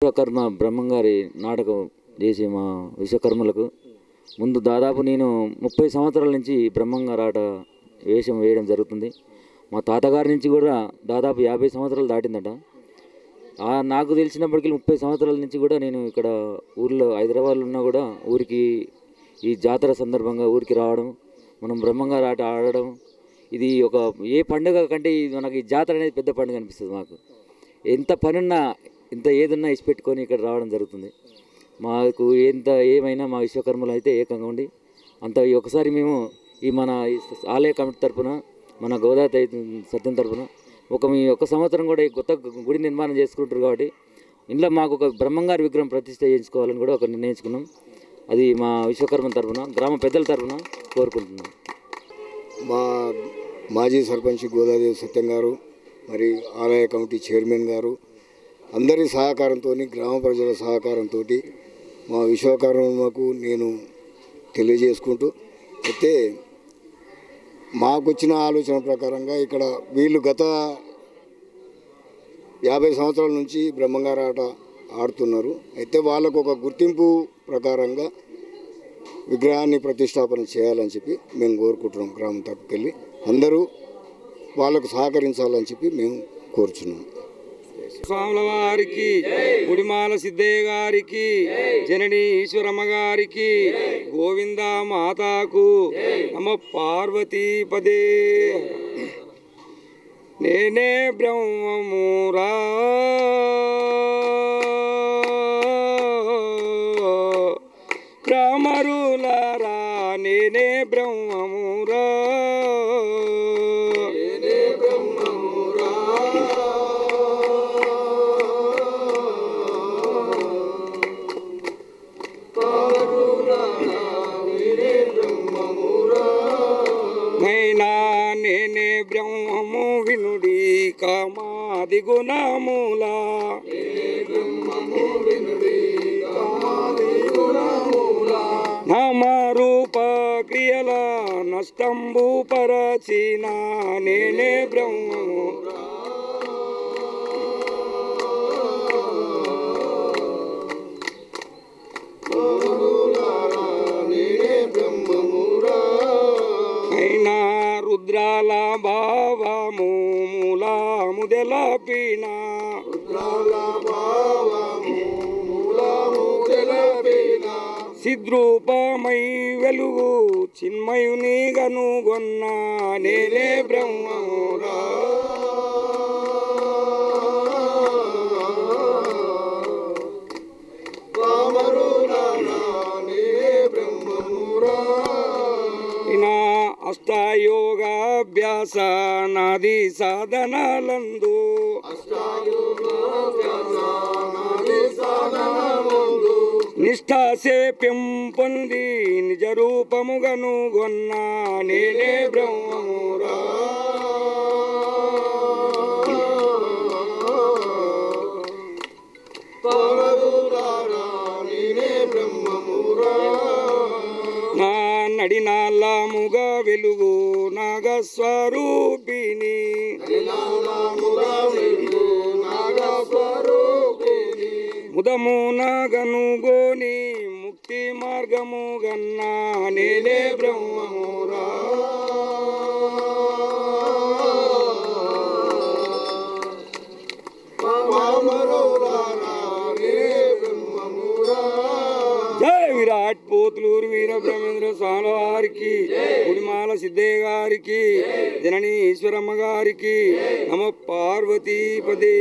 విశ్వకర్మ బ్రహ్మంగారి నాటకం చేసి మా విశ్వకర్మలకు ముందు దాదాపు నేను 30 సంవత్సరాల నుంచి బ్రహ్మంగారి ఆట వేషం వేయడం జరుగుతుంది. మా తాతగారి నుంచి కూడా దాదాపు 50 సంవత్సరాలు దాటిందట. నాకు తెలిసినప్పటికీ 30 సంవత్సరాల నుంచి కూడా నేను ఇక్కడ ఊర్లో హైదరాబాద్లో ఉన్నా కూడా ఊరికి ఈ జాతర సందర్భంగా ఊరికి రావడం, మనం బ్రహ్మంగారి ఆట ఆడడం, ఇది ఒక ఏ పండుగ కంటే మనకి జాతర అనేది పెద్ద పండుగ అనిపిస్తుంది. మాకు ఎంత పనున్నా ఇంత ఏదన్నా ఇచ్చి పెట్టుకొని ఇక్కడ రావడం జరుగుతుంది. మాకు ఎంత ఏమైనా మా విశ్వకర్మలు అయితే ఏకంగా ఉండి అంత ఒకసారి మేము ఈ మన ఆలయ కమిటీ తరఫున మన గోదావరి సత్యం తరఫున మీ ఒక సంవత్సరం కూడా ఈ కొత్త గుడి నిర్మాణం చేసుకుంటారు కాబట్టి ఇంట్లో మాకు ఒక బ్రహ్మంగారి విగ్రహం ప్రతిష్ఠ చేయించుకోవాలని కూడా ఒక నిర్ణయించుకున్నాం. అది మా విశ్వకర్మ తరఫున గ్రామ పెద్దల తరఫున కోరుకుంటున్నాం. మా మాజీ సర్పంచ్ గోదావరి సత్యం గారు, మరి ఆలయ కమిటీ చైర్మన్ గారు అందరి సహకారంతో, గ్రామ ప్రజల సహకారంతో మా విశ్వకర్మకు నేను తెలియజేసుకుంటూ అయితే మాకు వచ్చిన ఆలోచన ప్రకారంగా ఇక్కడ వీళ్ళు గత 50 సంవత్సరాల నుంచి బ్రహ్మంగారి ఆట ఆడుతున్నారు. అయితే వాళ్ళకు ఒక గుర్తింపు ప్రకారంగా విగ్రహాన్ని ప్రతిష్టాపన చేయాలని చెప్పి మేము కోరుకుంటున్నాం. గ్రామం తప్పుకెళ్ళి అందరూ వాళ్ళకు సహకరించాలని చెప్పి మేము కోరుచున్నాం. స్వాముల వారికి, గుడిమాల సిద్ధయ్య గారికి, జనని ఈశ్వరమ్మ గారికి, గోవింద మాతాకు నమ పార్వతీపదే. నేనే బ్రహ్మమురా బ్రహ్మరులారా, నేనే బ్రహ్మమురా నేనే బ్రహ్మము వినుడి కామాది గుణములా, నామరూప క్రియల నష్టంబు పరచిన నేనే బ్రహ్మము. రుద్రాల భావము మూలముదెలపిన, సిద్రూపమై వెలుగు చిన్మయుని గనుగొన్న నేనే బ్రహ్మమురా. అష్టాయోగాభ్యాస నాది సాధనలందు, నిష్ఠాసేప్యం పొంది నిజ రూపముగను గొన్న నేనే బ్రహ్మమురా. నా నడినాళ్ళముగ వెలుగు నాగస్వరూపిణి, ముదమున గనుగోని ముక్తి మార్గము గన్నా నేనే బ్రహ్మమురా. జై విరాట్ పోతులూరు వీర బ్రహ్మేంద్ర స్వామి వారికి, గుడిమాల సిద్ధయ్య గారికి, జనని ఈశ్వరమ్మ గారికి నమ పార్వతీపదే.